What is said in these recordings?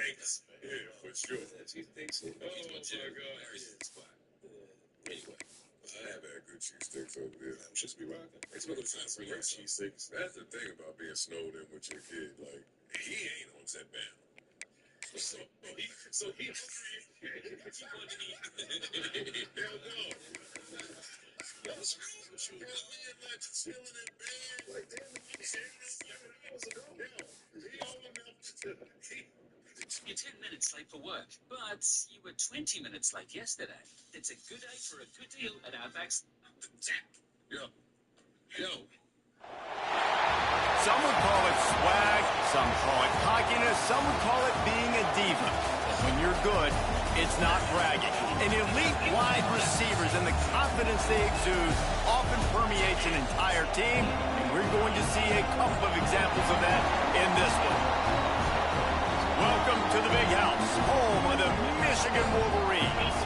Thanks. Yeah, for sure. He thinks it. Oh, my God. Anyway, I have had good cheese sticks over there. just be rocking. It's going to try some real cheese sticks. That's the thing about being snowed in with your kid. Like, he ain't on set band. So he hell no. What's wrong with you? Me and like chilling in bed. Like, damn, You're 10 minutes late for work, but you were 20 minutes late yesterday. It's a good day for a good deal at Outback's. Yo. Some would call it swag, some call it cockiness, some would call it being a diva. But when you're good, it's not bragging. And elite wide receivers and the confidence they exude often permeates an entire team, and we're going to see a couple of examples of that in this one. Welcome to the Big House, home of the Michigan Wolverines.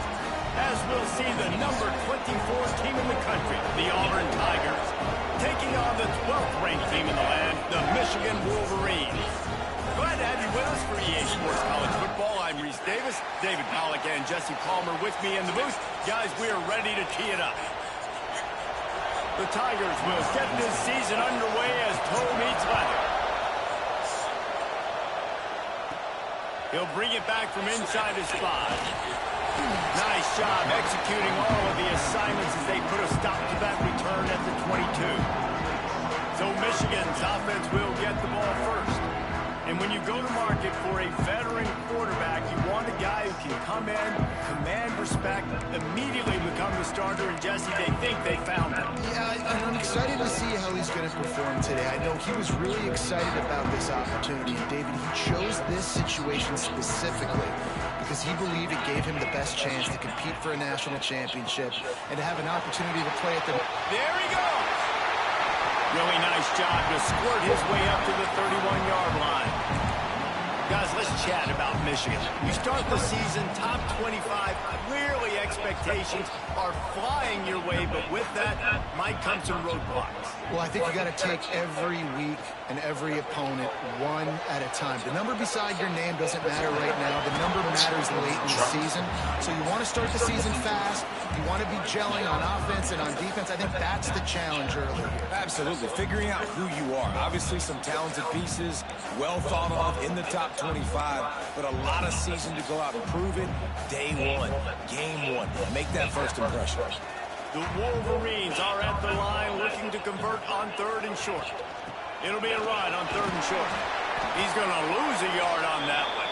As we'll see the number 24 team in the country, the Auburn Tigers, taking on the 12th ranked team in the land, the Michigan Wolverines. Glad to have you with us for EA Sports College Football. I'm Reese Davis, David Pollack, and Jesse Palmer with me in the booth. Guys, we are ready to tee it up. The Tigers will get this season underway as toe meets leather. He'll bring it back from inside his 5. Nice job executing all of the assignments as they put a stop to that return at the 22. So Michigan's offense will get the ball first. And when you go to market for a veteran quarterback, you want a guy who can come in, command respect, immediately become the starter. And Jesse, they think they found him. Yeah, and I'm excited to see how he's going to perform today. I know he was really excited about this opportunity. And David, he chose this situation specifically because he believed it gave him the best chance to compete for a national championship and to have an opportunity to play at the... There he goes! Really nice job to squirt his way up to the 31-yard line. Guys, let's chat about Michigan. You start the season top 25. Clearly expectations are flying your way, but with that might come some roadblocks. Well, I think you got to take every week and every opponent one at a time. The number beside your name doesn't matter right now. The number matters late in the season. So you want to start the season fast. You want to be gelling on offense and on defense. I think that's the challenge early here. Absolutely. Figuring out who you are. Obviously some talented pieces, well thought of in the top 25, but a lot of season to go out and prove it. Day one, game one. Make that first impression. The Wolverines are at the line looking to convert on 3rd and short. It'll be a run on 3rd and short. He's going to lose a yard on that one.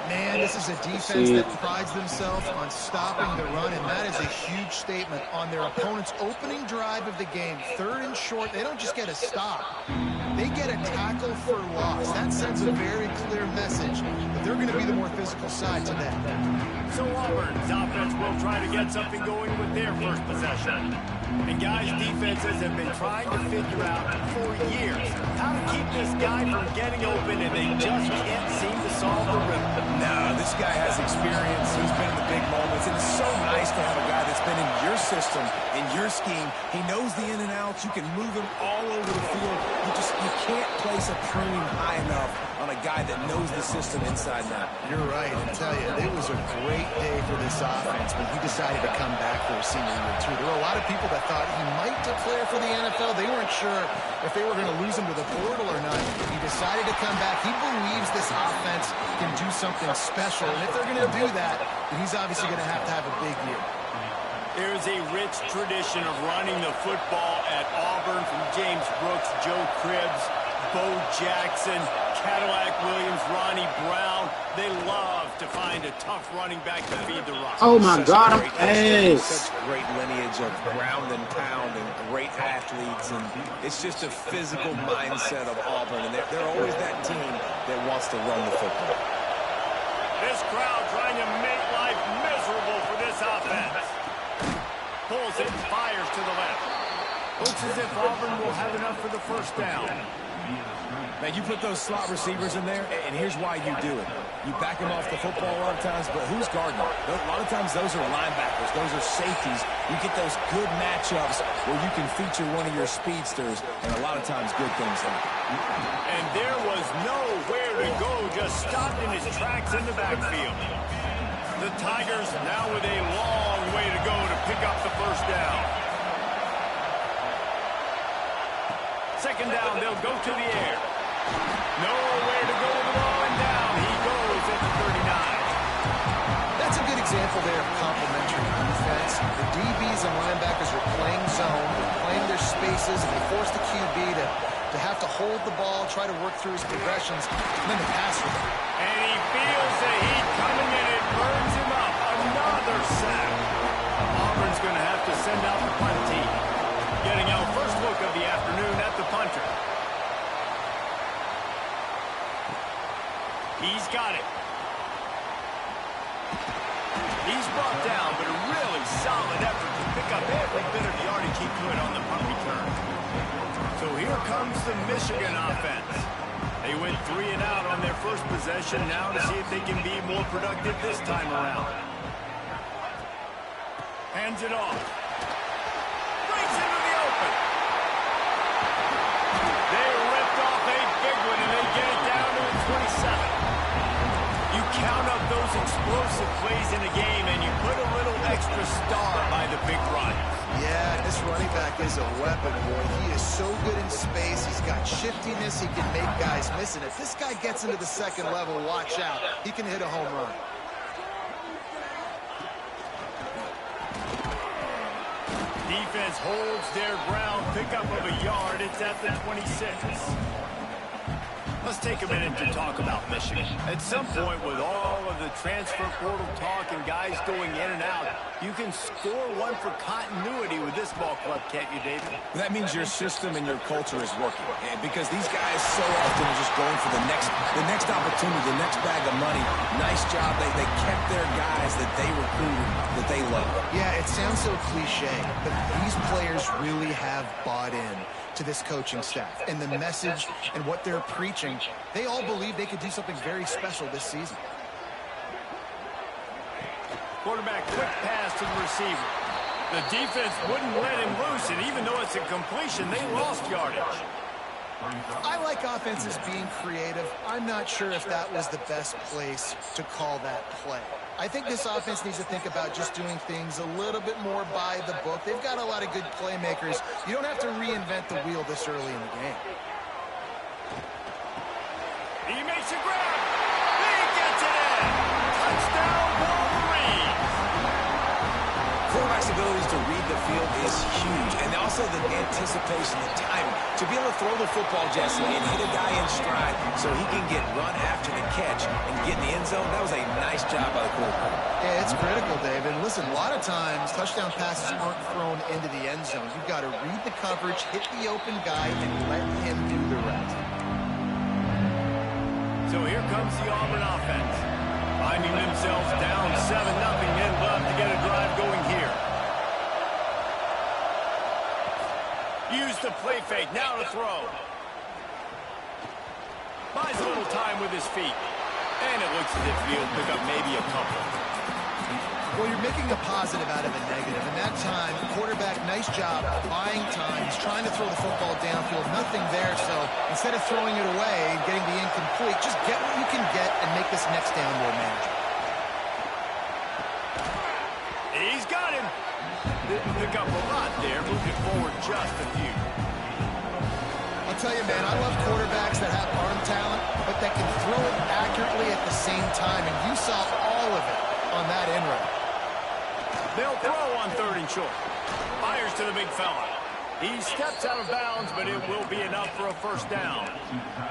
Man, this is a defense that prides themselves on stopping the run, and that is a huge statement on their opponent's opening drive of the game. 3rd and short, they don't just get a stop. They get a tackle for loss. That sends a very clear message that they're going to be the more physical side to that. So Auburn's offense will try to get something going with their first possession. And guys, defenses have been trying to figure out for years how to keep this guy from getting open, and they just can't seem to solve the riddle. No, this guy has experience. He's been in the big moments, and it's so nice to have a guy that's been in your system, in your scheme. He knows the in and outs. You can move him all over the field. You can't place a premium high enough on a guy that knows the system inside and out. You're right. I tell you, it was a great day for this offense when he decided to come back for a senior year, too. There were a lot of people that thought he might declare for the NFL. They weren't sure if they were going to lose him to the portal or not. He decided to come back. He believes this offense can do something special, and if they're going to do that, then he's obviously going to have a big year. There's a rich tradition of running the football at Auburn, from James Brooks, Joe Cribbs, Bo Jackson, Cadillac Williams, Ronnie Brown. They love to find a tough running back to feed the rock. Oh, my God, I'm ass. Such great lineage of ground and pound and great athletes, and it's just a physical mindset of Auburn, and they're always that team that wants to run the football. This crowd trying to make life miserable for this offense. Pulls it, fires to the left. Looks as if Auburn will have enough for the first down. Now, you put those slot receivers in there, and here's why you do it. You back them off the football a lot of times, but who's guarding them? A lot of times those are linebackers. Those are safeties. You get those good matchups where you can feature one of your speedsters, and a lot of times good things happen. And there was nowhere to go, just just stopped in his tracks in the backfield. The Tigers now with a long way to go to pick up the first down. Second down, they'll go to the air. Nowhere to go with the ball, and down he goes at the 39. That's a good example there of complementary defense. The DBs and linebackers are playing zone, playing their spaces, and they force the QB to have to hold the ball, try to work through his progressions, and then to pass with it. And he feels the heat coming, and it burns him up. Another sack. Auburn's going to have to send out the punt team. Getting our first look of the afternoon at the punter. He's got it. He's brought down, but a really solid effort to pick up every bit of yardage he could on the punt return. So here comes the Michigan offense. They went 3 and out on their first possession, now to see if they can be more productive this time around. Hands it off. Breaks into the open. They ripped off a big one, and they get it down to the 27. You count up those explosive plays in a game, and you put a little extra star by the big run. Yeah, this running back is a weapon, boy. He is so good in space. He's got shiftiness. He can make guys miss it. If this guy gets into the second level, watch out. He can hit a home run. Defense holds their ground, pickup of a yard. It's at the 26. Let's take a minute to talk about Michigan. At some point, with all of the transfer portal talk and guys going in and out, you can score one for continuity with this ball club, can't you, David? That means your system and your culture is working. And because these guys so often are just going for the next opportunity, the next bag of money. Nice job. They kept their guys that they recruited, that they love. Yeah, it sounds so cliche, but these players really have bought in to this coaching staff and the message and what they're preaching. They all believe they could do something very special this season. Quarterback, quick pass to the receiver. The defense wouldn't let him loose, and even though it's a completion, they lost yardage. I like offenses being creative. I'm not sure if that was the best place to call that play. I think this offense needs to think about just doing things a little bit more by the book. They've got a lot of good playmakers. You don't have to reinvent the wheel this early in the game. He makes a grab. He gets it in. Touchdown, Wolverine. Quarterback's abilities to read the field is huge, and also the anticipation, the timing. To be able to throw the football, Jesse, and hit a guy in stride so he can get run after the catch and get in the end zone, that was a nice job by the quarterback. Yeah, it's critical, David. Listen, a lot of times touchdown passes aren't thrown into the end zone. You've got to read the coverage, hit the open guy, and let him do the rest. So here comes the Auburn offense. Finding themselves down 7-0, and love to get a drive going here. Use the play fake, now to throw. Buys a little time with his feet. And it looks as if he'll pick up maybe a couple. Well, you're making a positive out of a negative. And that time, quarterback, nice job buying time. He's trying to throw the football downfield. Nothing there, so instead of throwing it away and getting the incomplete, just get what you can get and make this next down more manageable. He's got him. Didn't pick up a lot there. Moved it forward just a few. I'll tell you, man, I love quarterbacks that have arm talent, but that can throw it accurately at the same time. And you saw all of it on that in run. They'll throw on 3rd and short. Fires to the big fella. He steps out of bounds, but it will be enough for a first down.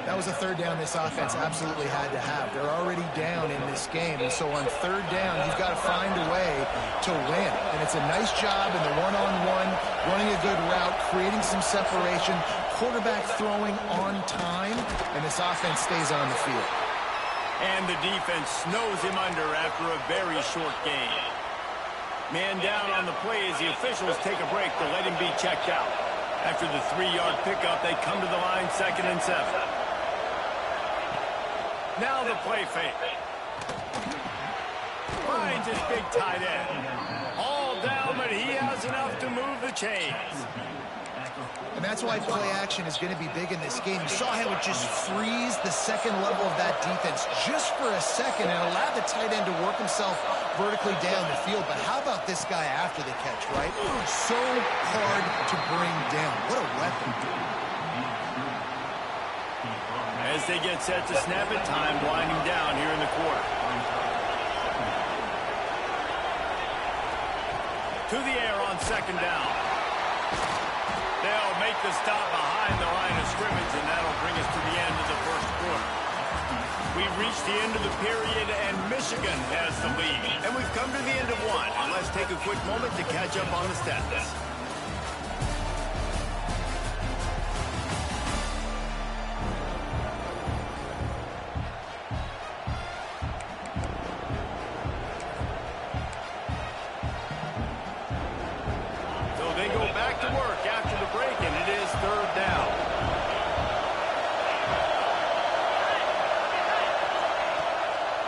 That was a 3rd down this offense absolutely had to have. They're already down in this game, and so on 3rd down, you've got to find a way to win. And it's a nice job in the one-on-one, running a good route, creating some separation, quarterback throwing on time, and this offense stays on the field. And the defense snows him under after a very short game. Man down on the play as the officials take a break to let him be checked out. After the 3-yard pickup, they come to the line 2nd and 7. Now the play fake. Finds his big tight end. All down, but he has enough to move the chains. And that's why play action is going to be big in this game. You saw how it just frees the second level of that defense just for a second and allowed the tight end to work himself vertically down the field. But how about this guy after the catch, right? So hard to bring down. What a weapon. As they get set to snap it, time winding down here in the quarter. To the air on second down. They'll make the stop behind the line of scrimmage, and that'll bring us to the end of the first quarter. We've reached the end of the period, and Michigan has the lead. And we've come to the end of one. And let's take a quick moment to catch up on the stats.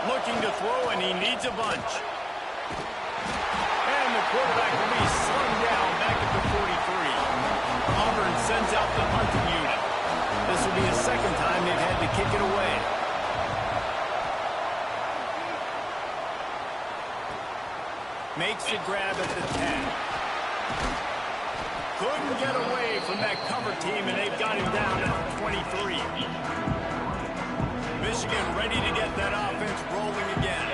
Looking to throw, and he needs a bunch. And the quarterback will be slung down back at the 43. Auburn sends out the punting unit. This will be the second time they've had to kick it away. Makes the grab at the 10. Couldn't get away from that cover team, and they've got him down at the 23. Michigan ready to get that offense rolling again.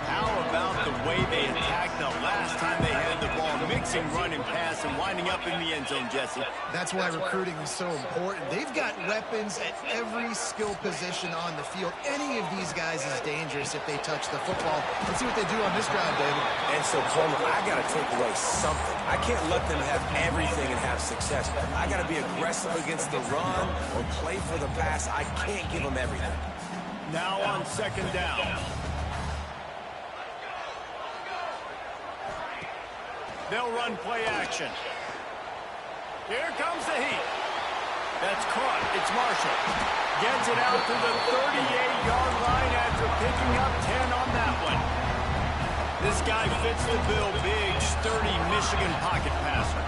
How about the way they attacked the last time they had the ball, mixing run and pass and winding up in the end zone, Jesse? That's why recruiting is so important. They've got weapons at every skill position on the field. Any of these guys is dangerous if they touch the football. Let's see what they do on this drive, David. And so, Coleman, I got to take away something. I can't let them have everything and have success. I got to be aggressive against the run or play for the pass. I can't give them everything. Now on second down. They'll run play action. Here comes the heat. That's caught. It's Marshall. Gets it out to the 38-yard line after picking up 10 on that one. This guy fits the bill. Big, sturdy Michigan pocket passer.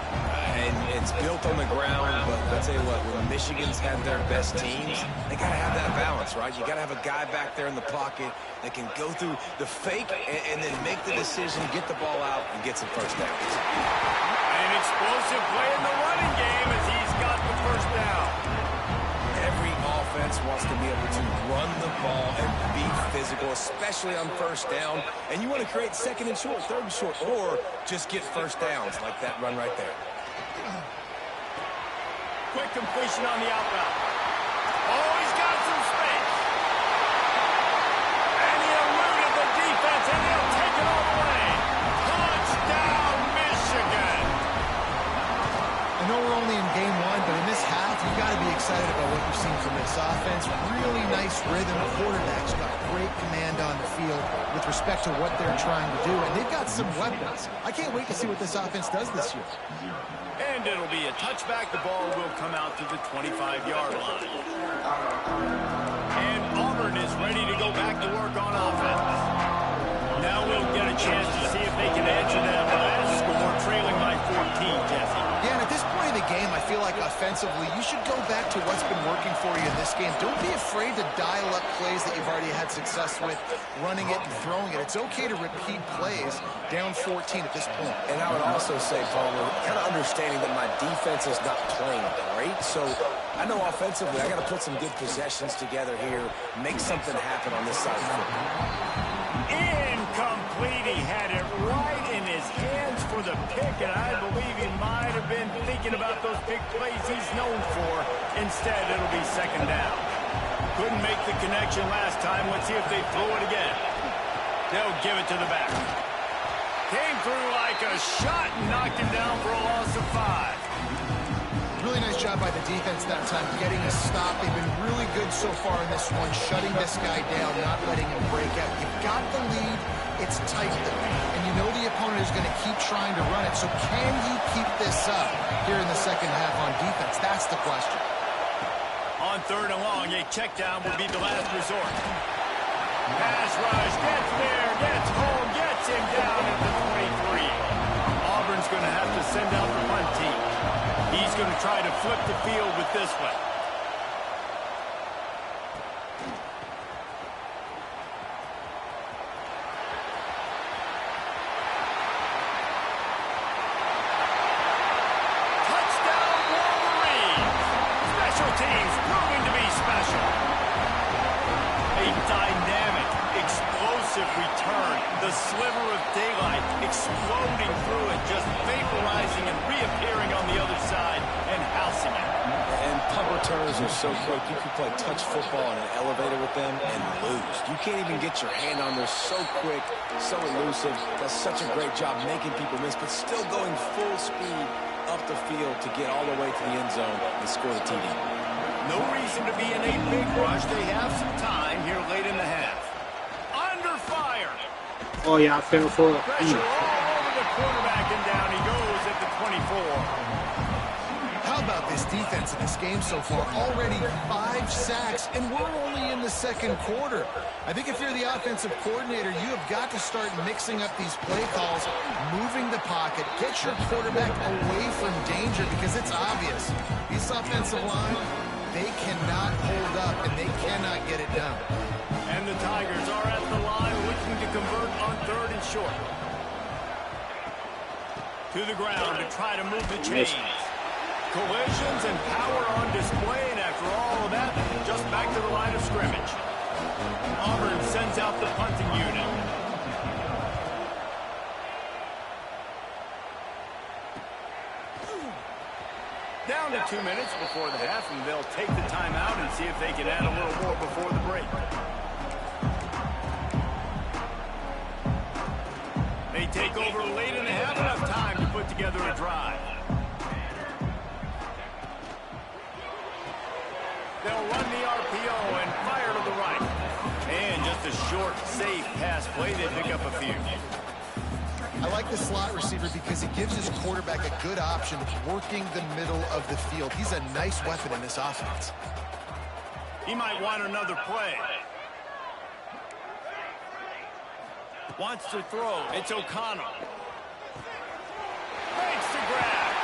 And it's built on the ground, but I'll tell you what, when Michigan's had their best teams, they got to have that balance, right? You got to have a guy back there in the pocket that can go through the fake and then make the decision, get the ball out, and get some first downs. An explosive play in the running game as he's got the first down. Every offense wants to be able to run the ball and be physical, especially on first down. And you want to create second and short, third and short, or just get first downs like that run right there. Quick completion on the outbound. Oh, he's got some space. And he eluded the defense, and he'll take it all the way. Touchdown, Michigan. I know we're only in game one, but in this half, you've got to be excited about what you've seen from this offense. Really nice rhythm. The quarterback's got great command on the field with respect to what they're trying to do, and they've got some weapons. I can't wait to see what this offense does this year. And it'll be a touchback. The ball will come out to the 25-yard line. And Auburn is ready to go back to work on offense. Now we'll get a chance to see if they can answer that last score, trailing by 14, Jesse. Yeah, and at this point in the game, I feel like offensively, you should go back to what's been working for you in this game. Don't be afraid to dial up plays that you've already had success with, running it and throwing it. It's okay to repeat plays down 14 at this point. And I would also say, Palmer, kind of understanding that my defense is not playing great. So I know offensively, I got to put some good possessions together here, make something happen on this side of the football. Incomplete. He had it right in his hands for the pick, and I believe he might have been thinking about those big plays he's known for. Instead, it'll be second down. Couldn't make the connection last time. Let's see if they throw it again. They'll give it to the back. Came through like a shot and knocked him down for a loss of 5. Really nice job by the defense that time, getting a stop. They've been really good so far in this one, shutting this guy down, not letting him break out. You've got the lead. It's tight, and you know the opponent is going to keep trying to run it. So can he keep this up here in the second half on defense? That's the question. On third and long, a check down will be the last resort. Pass rush, gets there, gets home, gets him down at the 23. Auburn's going to have to send out the punt team. He's going to try to flip the field with this one. Touchdown, Wolverines! Special teams proving to be special. A dynamic, explosive return. The sliver of daylight exploding through it, just vaporizing and reappearing on the other side and housing it. And punt returns are so quick. You can play touch football in an elevator with them and lose. You can't even get your hand on there. So quick, so elusive. Does such a great job making people miss, but still going full speed up the field to get all the way to the end zone and score the TD. No reason to be in a big rush. They have some time here late in the half. Under fire. Oh yeah, I fell for it. Pressure all over the quarterback, and down he goes at the 24. How about this defense in this game so far? Already 5 sacks, and we're only in the second quarter. I think if you're the offensive coordinator, you have got to start mixing up these play calls, moving the pocket, get your quarterback away from danger, because it's obvious. This offensive line, they cannot hold up, and they cannot get it done. And the Tigers are at the line looking to convert on 3rd and short. To the ground to try to move the chains. Collisions and power on display, and after all of that, just back to the line of scrimmage. Auburn sends out the punting unit. Down to 2 minutes before the half, and they'll take the timeout and see if they can add a little more before the break. They take over late and they have enough time to put together a drive. They'll run the RPO and fire to the right. And just a short, safe pass play. They pick up a few. I like the slot receiver because it gives his quarterback a good option working the middle of the field. He's a nice weapon in this offense. He might want another play. Wants to throw. It's O'Connell. Makes the grab.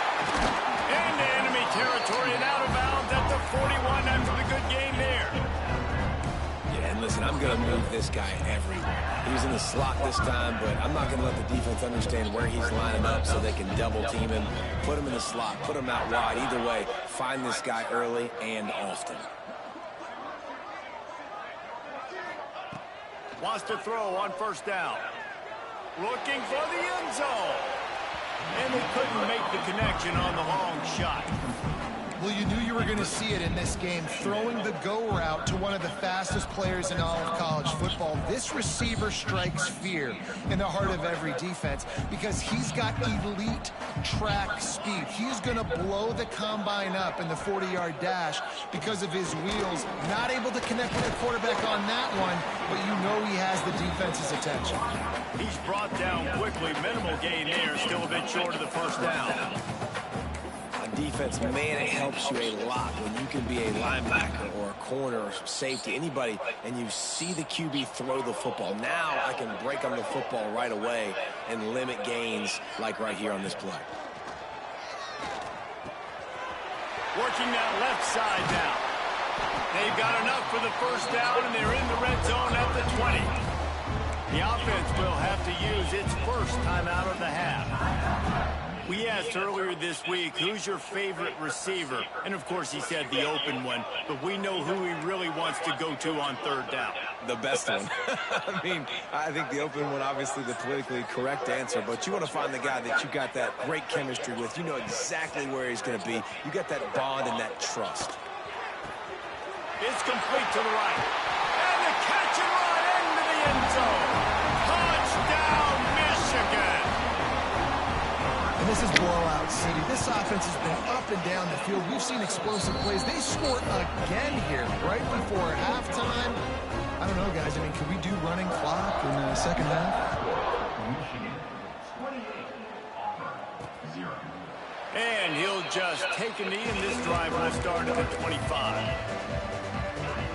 Into enemy territory and out of bounds at the 41 after the good game there. Yeah, and listen, I'm going to move this guy everywhere. He was in the slot this time, but I'm not going to let the defense understand where he's lining up so they can double team him. Put him in the slot, put him out wide. Either way, find this guy early and often. Wants to throw on 1st down. Looking for the end zone. And they couldn't make the connection on the long shot. Well, you knew you were going to see it in this game, throwing the go route to one of the fastest players in all of college football. This receiver strikes fear in the heart of every defense because he's got elite track speed. He's going to blow the combine up in the 40-yard dash because of his wheels. Not able to connect with the quarterback on that one, but you know he has the defense's attention. He's brought down quickly. Minimal gain there. Still a bit short of the 1st down. Defense, man, it helps you a lot when you can be a linebacker or a corner or safety, anybody, and you see the QB throw the football. Now I can break on the football right away and limit gains like right here on this play. Working that left side now. They've got enough for the 1st down, and they're in the red zone at the 20. The offense will have to use its 1st timeout of the half. We asked earlier this week, who's your favorite receiver? And, of course, he said the open one, but we know who he really wants to go to on 3rd down. The best one. I mean, I think the open one, obviously the politically correct answer, but you want to find the guy that you got that great chemistry with. You know exactly where he's going to be. You got that bond and that trust. It's complete to the right. And the catch and run into the end zone. Touchdown, Michigan. And this is blowout city. This offense has been up and down the field. We've seen explosive plays. They score again here right before halftime. I don't know, guys. I mean, can we do running clock in the second half? And he'll just take a knee, and this drive will start at the 25.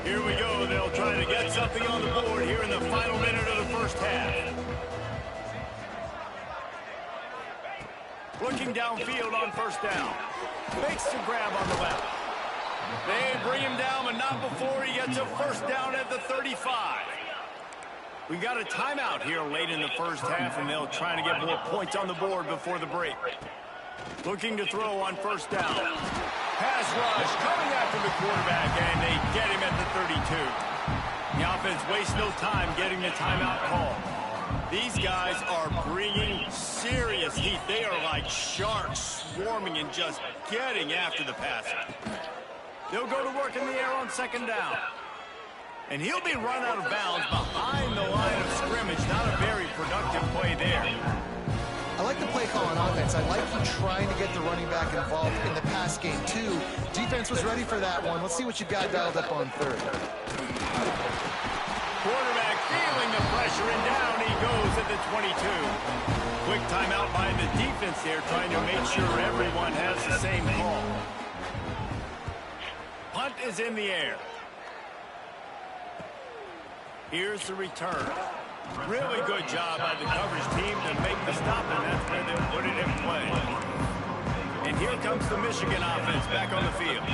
Here we go. They'll try to get something on the board here in the final minute of the 1st half. looking downfield on first down. Makes the grab on the left. They bring him down, but not before he gets a first down at the 35. We got a timeout here late in the first half, and they'll try to get more points on the board before the break. Looking to throw on first down. Pass rush coming after the quarterback, and they get him at the 32. The offense wastes no time getting the timeout call. These guys are bringing serious heat. They are like sharks swarming and just getting after the passer. They'll go to work in the air on second down. And he'll be run out of bounds behind the line of scrimmage. Not a very productive play there. I like the play call on offense. I like you trying to get the running back involved in the pass game, too. Defense was ready for that one. Let's see what you got dialed up on third. Quarterback feeling the pressure, and down he goes at the 22. Quick timeout by the defense there, trying to make sure everyone has the same call. Punt is in the air. Here's the return. Really good job by the coverage team to make the stop, and that's where they'll put it in play. And here comes the Michigan offense back on the field.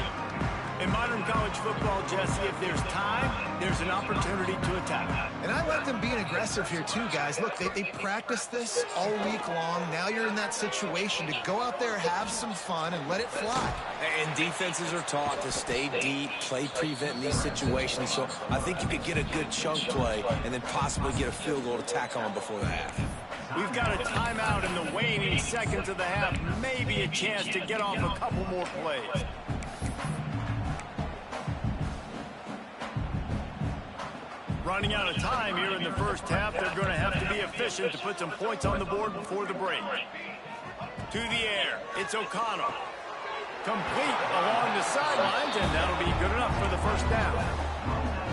In modern college football, Jesse, if there's time, there's an opportunity to attack. And I like them being aggressive here, too, guys. Look, they practiced this all week long. Now you're in that situation to go out there, have some fun, and let it fly. And defenses are taught to stay deep, play prevent in these situations. So I think you could get a good chunk play and then possibly get a field goal to tack on before the half. We've got a timeout in the waning seconds of the half. Maybe a chance to get off a couple more plays. Running out of time here in the first half. They're going to have to be efficient to put some points on the board before the break. To the air. It's O'Connell. Complete along the sidelines, and that'll be good enough for the first down.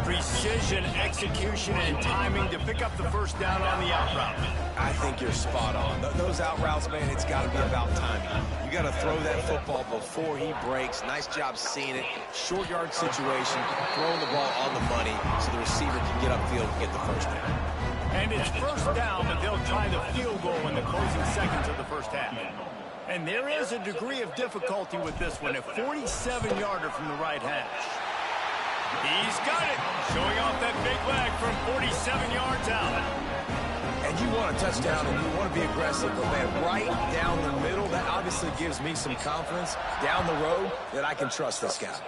Precision, execution, and timing to pick up the first down on the out route. I think you're spot on. Those out routes, man, it's got to be about timing. You got to throw that football before he breaks. Nice job seeing it. Short yard situation, throwing the ball on the money so the receiver can get upfield and get the first down. And it's first down, but they'll try the field goal in the closing seconds of the first half. And there is a degree of difficulty with this one, a 47-yarder from the right hash. He's got it, showing off that big leg from 47 yards out. And you want a touchdown and you want to be aggressive, but man, right down the middle, that obviously gives me some confidence down the road that I can trust this guy.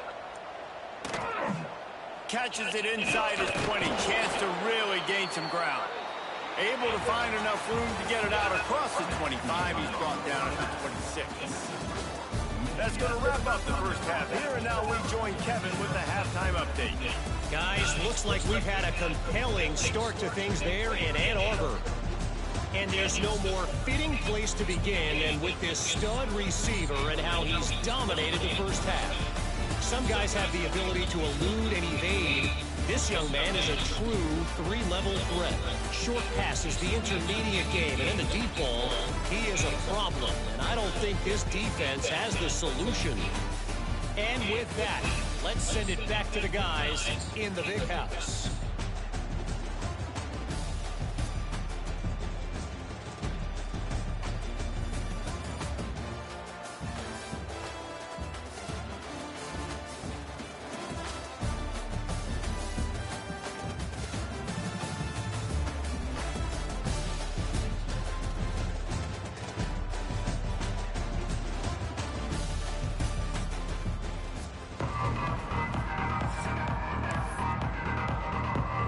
Catches it inside his 20, chance to really gain some ground. Able to find enough room to get it out across the 25. He's brought down at the 26. That's going to wrap up the first half here, and now we join Kevin with the halftime update. Guys, looks like we've had a compelling start to things there in Ann Arbor. And there's no more fitting place to begin than with this stud receiver and how he's dominated the first half. Some guys have the ability to elude and evade. This young man is a true three-level threat. Short passes, the intermediate game, and in the deep ball, he is a problem. And I don't think this defense has the solution. And with that, let's send it back to the guys in the big house.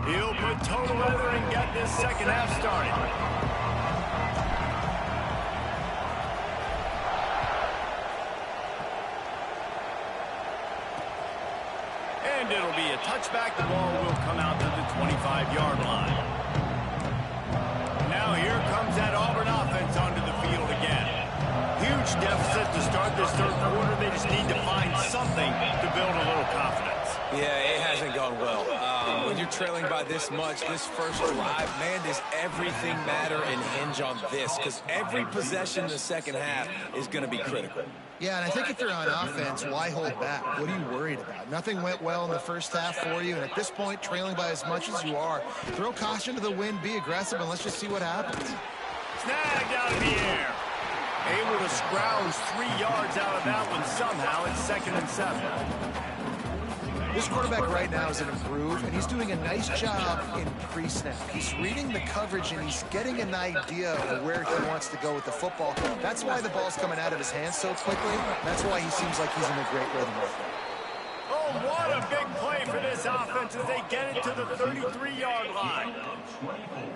He'll put total weather and get this second half started. And it'll be a touchback. The ball will come out to the 25-yard line. Now here comes that Auburn offense onto the field again. Huge deficit to start this third quarter. They just need to find something to build a little confidence. Yeah, it hasn't gone well. When you're trailing by this much, this first drive, man, does everything matter and hinge on this? Because every possession in the second half is going to be critical. Yeah, and I think if you're on offense, why hold back? What are you worried about? Nothing went well in the first half for you, and at this point, trailing by as much as you are, throw caution to the wind, be aggressive, and let's just see what happens. Snagged out of the air. Able to scrounge 3 yards out of that one somehow. It's 2nd and 7. This quarterback right now is in a groove, and he's doing a nice job in pre-snap. He's reading the coverage, and he's getting an idea of where he wants to go with the football. That's why the ball's coming out of his hands so quickly. That's why he seems like he's in a great rhythm right now. Oh, what a big play for this offense as they get it to the 33-yard line.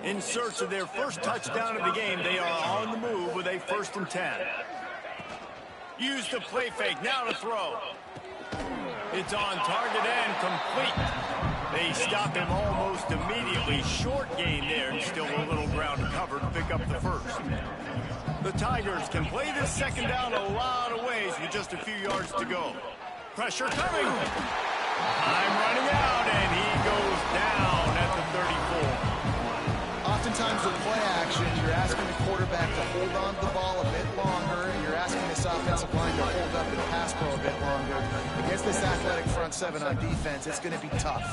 In search of their first touchdown of the game, they are on the move with a 1st and 10. Use the play fake, now to throw. It's on target and complete. They stop him almost immediately. Short gain there, and still a little ground covered to pick up the 1st. The Tigers can play this 2nd down a lot of ways with just a few yards to go. Pressure coming. Time running out, and he goes down at the 34. Oftentimes with play action, you're asking the quarterback to hold on to the ball a bit longer. You're asking this offensive line to hold up and pass pro a bit longer. Against this athletic front 7 on defense, it's going to be tough.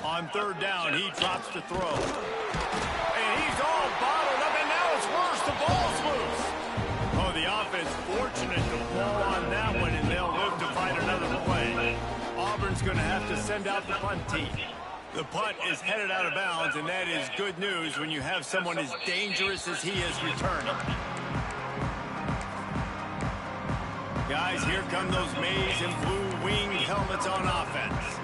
On 3rd down, he drops to throw. And he's all bottled up, and now it's worse. The ball's loose. Oh, the offense fortunate to fall on that one, and they'll live to fight another play. Auburn's going to have to send out the punt team. The punt is headed out of bounds, and that is good news when you have someone as dangerous as he is returning. Guys, here come those maize and blue winged helmets on offense.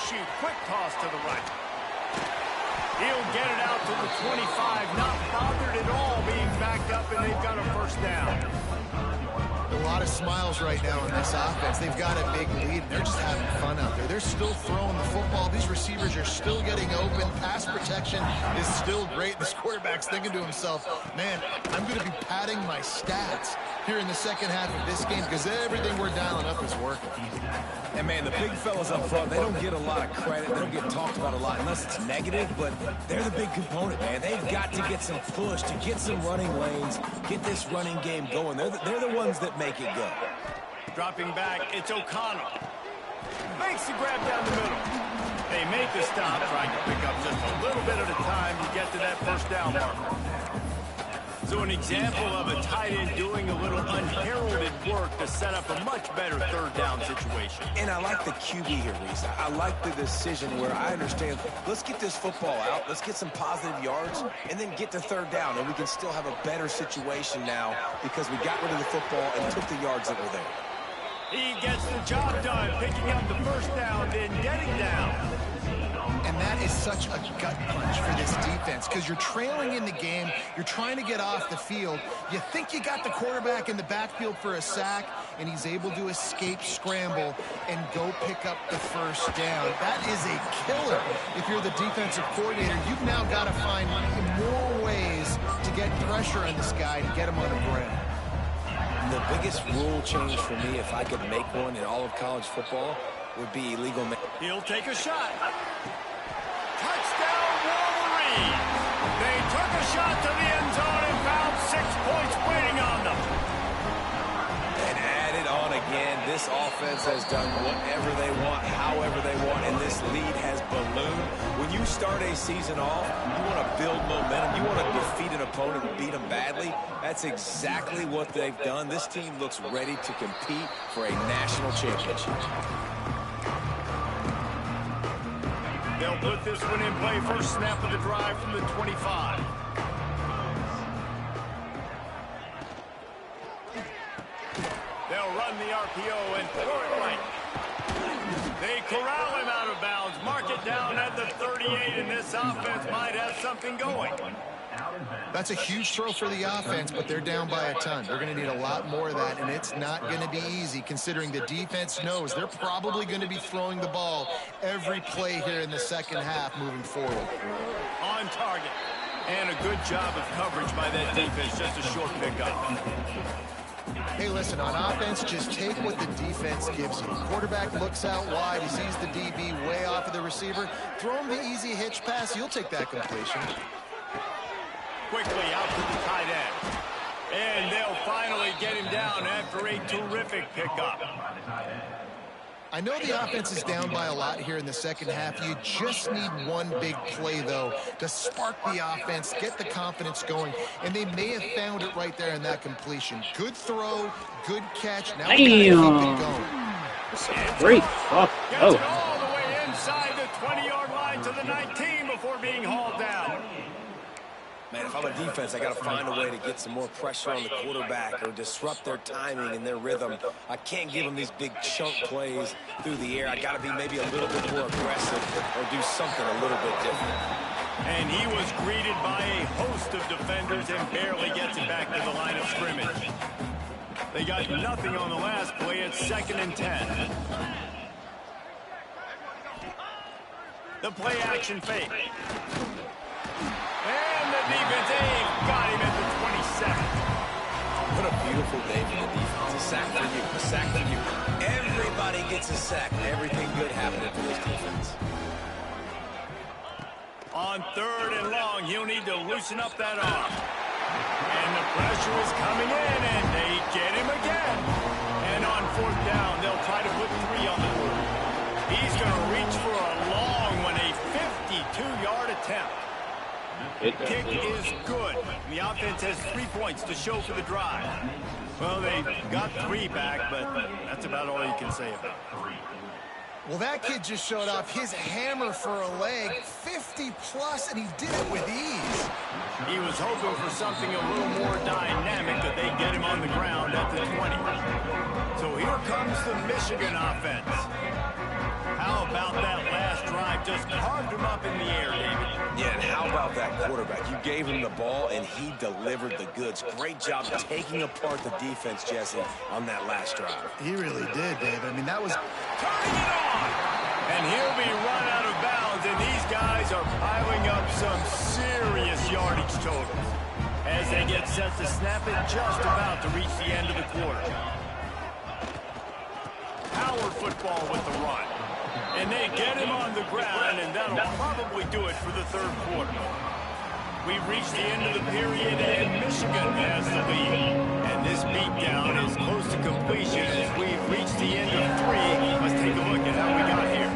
Shoot, quick toss to the right. He'll get it out to the 25, not bothered at all being backed up, and they've got a 1st down. A lot of smiles right now in this offense. They've got a big lead, and they're just having fun out there. They're still throwing the football. These receivers are still getting open. Pass protection is still great. This quarterback's thinking to himself, man, I'm going to be padding my stats here in the 2nd half of this game because everything we're dialing up is working. And, man, the big fellas up front, they don't get a lot of credit. They don't get talked about a lot unless it's negative, but they're the big component, man. They've got to get some push, to get some running lanes, get this running game going. They're the ones that make it go. Dropping back, it's O'Connell. Makes the grab down the middle. They make the stop, trying to pick up just a little bit at a time to get to that 1st down marker. So an example of a tight end doing a little unheralded work to set up a much better 3rd down situation. And I like the QB here, Reese. I like the decision where I understand, let's get this football out, let's get some positive yards, and then get to 3rd down, and we can still have a better situation now because we got rid of the football and took the yards that were there. He gets the job done, picking up the 1st down, then getting down. And that is such a gut punch for this defense because you're trailing in the game. You're trying to get off the field. You think you got the quarterback in the backfield for a sack, and he's able to escape scramble and go pick up the 1st down. That is a killer. If you're the defensive coordinator, you've now got to find more ways to get pressure on this guy to get him on the ground. The biggest rule change for me, if I could make one in all of college football, would be illegal. He'll take a shot. Touchdown, Wolverine! They took a shot to the end zone and found 6 points waiting on them. And added on again, this offense has done whatever they want, however they want, and this lead has ballooned. When you start a season off, you want to build momentum. You want to defeat an opponent and beat them badly. That's exactly what they've done. This team looks ready to compete for a national championship. They'll put this one in play. 1st snap of the drive from the 25. They'll run the RPO and throw it right. They corral him out of bounds. Mark it down at the 38, and this offense might have something going. That's a huge throw for the offense, but they're down by a ton. They're going to need a lot more of that, and it's not going to be easy considering the defense knows they're probably going to be throwing the ball every play here in the 2nd half moving forward. On target. And a good job of coverage by that defense. Just a short pickup. Hey, listen, on offense, just take what the defense gives you. Quarterback looks out wide. He sees the DB way off of the receiver. Throw him the easy hitch pass. You'll take that completion. quickly out to the tight end. And they'll finally get him down after a terrific pickup. I know the offense is down by a lot here in the second half. You just need one big play, though, to spark the offense, get the confidence going, and they may have found it right there in that completion. Good throw, good catch. Now we gotta keep it going. Great. Oh. Gets it all the way inside the 20-yard line to the 19 before being hauled down. Man, if I'm a defense, I got to find a way to get some more pressure on the quarterback or disrupt their timing and their rhythm. I can't give them these big chunk plays through the air. I got to be maybe a little bit more aggressive or do something a little bit different. And he was greeted by a host of defenders and barely gets it back to the line of scrimmage. They got nothing on the last play. It's 2nd and 10. The play action fake. And the defense got him at the 27. What a beautiful day for the defense. A sack for you. A sack for you. Everybody gets a sack. Everything good happening for this defense. On 3rd and long, he'll need to loosen up that arm. And the pressure is coming in, and they get him again. And on 4th down, they'll try to put 3 on the board. He's going to reach for a long one, a 52-yard attempt. Kick is good. The offense has 3 points to show for the drive. Well, they got 3 back, but that's about all you can say about it. Well, that kid just showed off his hammer for a leg, 50-plus, and he did it with ease. He was hoping for something a little more dynamic, that they get him on the ground at the 20. So here comes the Michigan offense. How about that last drive? Just carved him up in the air, David. Yeah, and how about that quarterback? You gave him the ball, and he delivered the goods. Great job taking apart the defense, Jesse, on that last drive. He really did, David. I mean, that was... Turning it on! And he'll be run out of bounds, and these guys are piling up some serious yardage totals as they get set to snap it just about to reach the end of the quarter. Power football with the run. And they get him on the ground, and that'll probably do it for the 3rd quarter. We've reached the end of the period, and Michigan has the lead. And this beatdown is close to completion as we've reached the end of 3. Let's take a look at how we got here.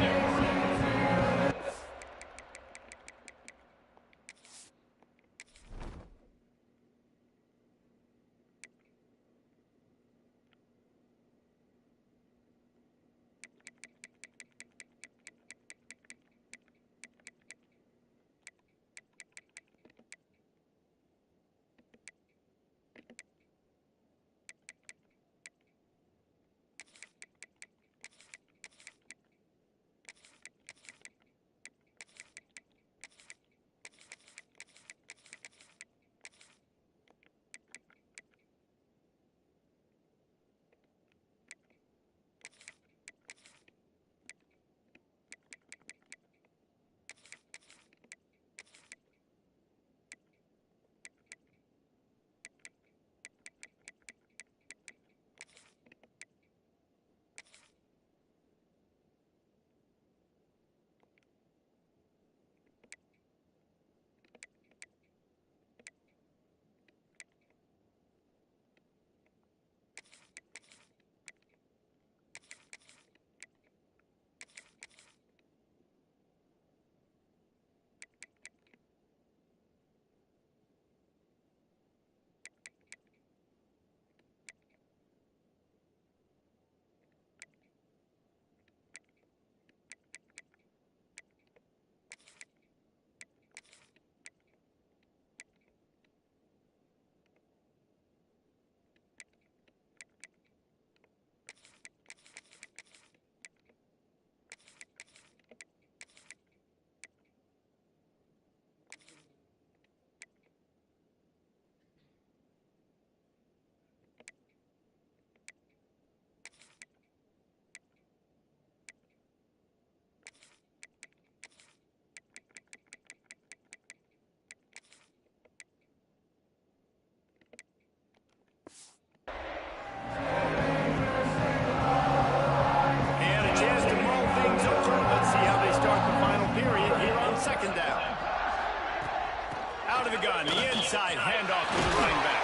inside handoff to the running back.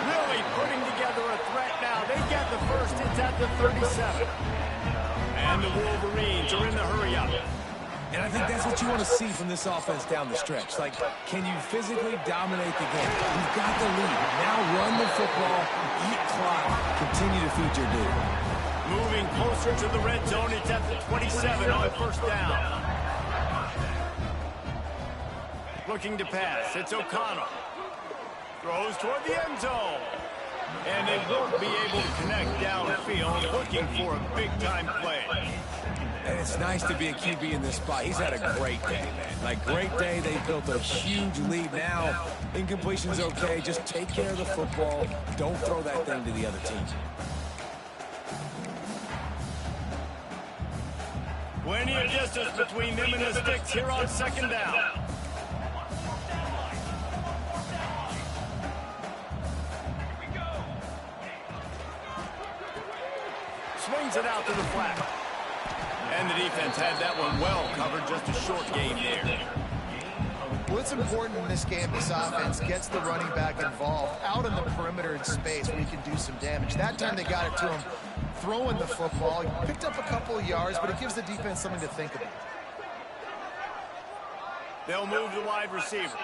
Really putting together a threat now. They get the first. It's at the 37. And the Wolverines are in the hurry-up. And I think that's what you want to see from this offense down the stretch. Like, can you physically dominate the game? You've got the lead. Now run the football, eat clock, continue to feed your dude. Moving closer to the red zone. It's at the 27 on first down. Looking to pass. It's O'Connell. Throws toward the end zone. And they won't be able to connect downfield, looking for a big-time play. And it's nice to be a QB in this spot. He's had a great day, man. Like, great day. They built a huge lead. Now, incompletion's okay. Just take care of the football. Don't throw that thing to the other team. Plenty of distance between them and the sticks here on second down. Swings it out to the flat. And the defense had that one well covered. Just a short game there. Well, it's important in this game, this offense gets the running back involved out in the perimeter in space where he can do some damage. That time they got it to him throwing the football. He picked up a couple of yards, but it gives the defense something to think about. They'll move the wide receiver.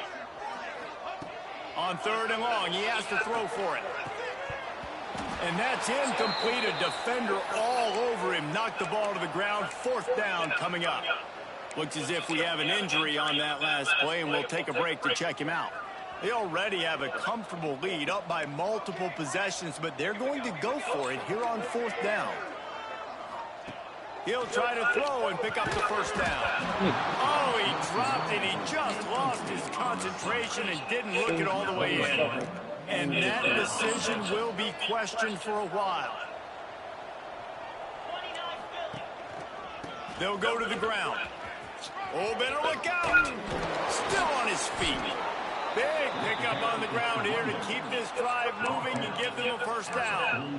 On 3rd and long, he has to throw for it. And that's incomplete. A defender all over him. Knocked the ball to the ground. 4th down coming up. Looks as if we have an injury on that last play, and we'll take a break to check him out. They already have a comfortable lead, up by multiple possessions, but they're going to go for it here on 4th down. He'll try to throw and pick up the first down. Oh, he dropped it. He just lost his concentration and didn't look it all the way in. And that decision will be questioned for a while. They'll go to the ground. Oh, better look out. Still on his feet. Big pickup on the ground here to keep this drive moving and give them a first down.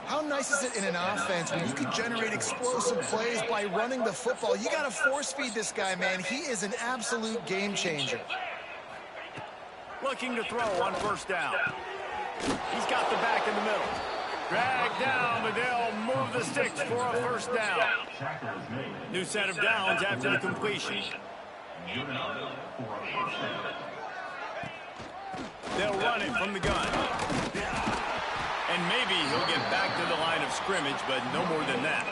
How nice is it in an offense when you can generate explosive plays by running the football? You got to force feed this guy, man. He is an absolute game changer. Looking to throw on first down. He's got the back in the middle. Dragged down, but they'll move the sticks for a first down. New set of downs after the completion. They'll run it from the gun. And maybe he'll get back to the line of scrimmage, but no more than that.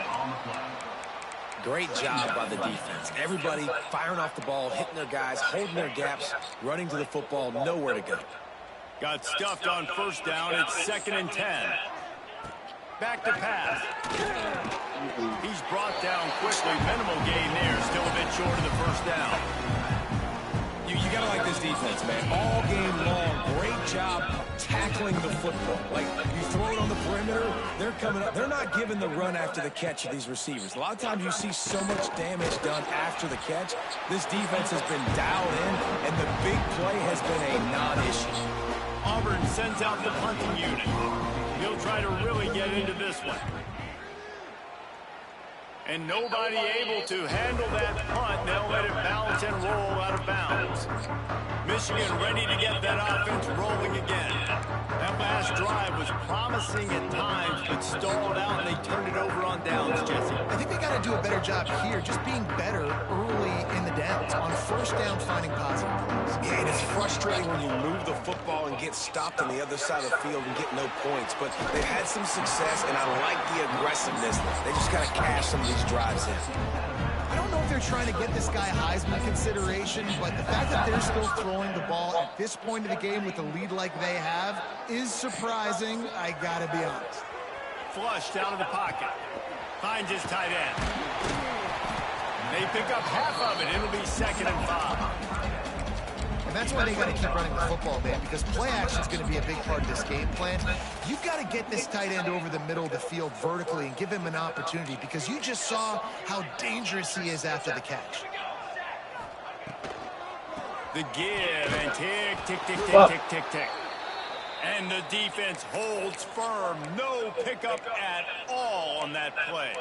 Great job by the defense. Everybody firing off the ball, hitting their guys, holding their gaps, running to the football, nowhere to go. Got stuffed on first down. It's 2nd and 10. Back to pass. He's brought down quickly. Minimal gain there. Still a bit short of the first down. You got to like this defense, man. All game long, great job tackling the football. Like, you throw it on the perimeter, they're coming up. They're not giving the run after the catch to these receivers. A lot of times you see so much damage done after the catch. This defense has been dialed in, and the big play has been a non-issue. Auburn sends out the punting unit. He'll try to really get into this one. And nobody able to handle that punt. They'll let it bounce and roll out of bounds. Michigan ready to get that offense rolling again. That last drive was promising at times, but stalled out, and they turned it over on downs, Jesse. I think they got to do a better job here, just being better early in the downs. On first down, finding positive plays. Yeah, and it's frustrating when you move the football and get stopped on the other side of the field and get no points. But they've had some success, and I like the aggressiveness. They just got to cash some of these drives in. I don't know if they're trying to get this guy Heisman consideration, but the fact that they're still throwing the ball at this point of the game with a lead like they have is surprising, I gotta be honest. Flushed out of the pocket. Finds his tight end. They pick up half of it. It'll be 2nd and 5. And that's why they got to keep running the football, man, because play action is going to be a big part of this game plan. You've got to get this tight end over the middle of the field vertically and give him an opportunity, because you just saw how dangerous he is after the catch. The give and tick, tick, tick, tick, tick, tick, tick. And the defense holds firm. No pickup at all on that play.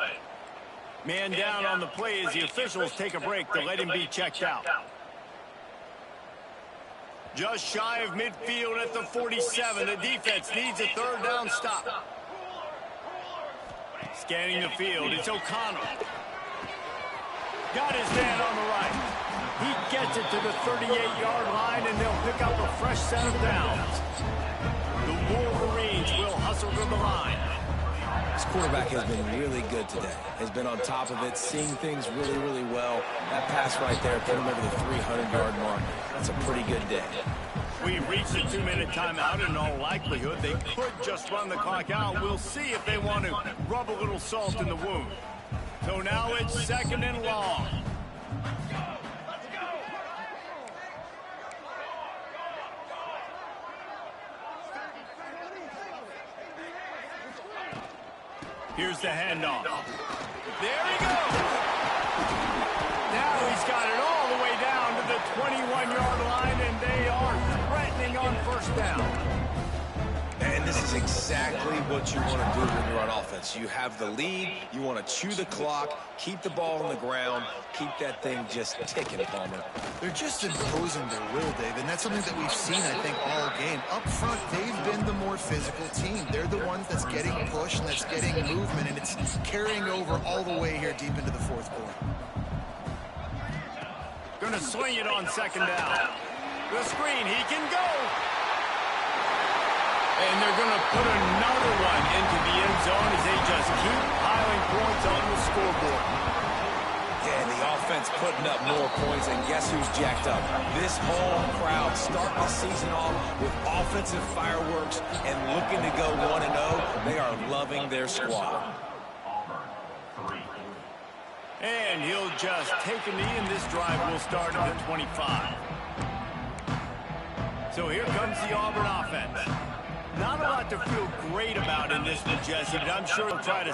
Man down on the play as the officials take a break to let him be checked out. Just shy of midfield at the 47. The defense needs a third down stop. Scanning the field, it's O'Connell. Got his man on the right. He gets it to the 38-yard line, and they'll pick up a fresh set of downs. The Wolverines will hustle to the line. This quarterback has been really good today. Has been on top of it, seeing things really, really well. That pass right there put him over the 300-yard mark. That's a pretty good day. We've reached a 2-minute timeout. In all likelihood, they could just run the clock out. We'll see if they want to rub a little salt in the wound. So now it's 2nd and long. Here's the handoff. There he goes. Now he's got it all the way down to the 21-yard line, and they are threatening on first down. And this is exactly what you want to do when you're on offense. You have the lead. You want to chew the clock, keep the ball on the ground, keep that thing just ticking, Palmer. They're just imposing their will, Dave, and that's something that we've seen, I think, all game. Up front, they've been the more physical team. They're the ones that's getting pushed and that's getting movement, and it's carrying over all the way here deep into the fourth quarter. Gonna swing it on 2nd down. The screen, he can go. And they're going to put another one into the end zone as they just keep piling points on the scoreboard. Yeah, the offense putting up more points, and guess who's jacked up? This whole crowd starting the season off with offensive fireworks and looking to go 1-0. They are loving their squad. And he'll just take a knee, and this drive will start at the 25. So here comes the Auburn offense. Not a lot to feel great about in this one, Jesse, but I'm sure he'll try to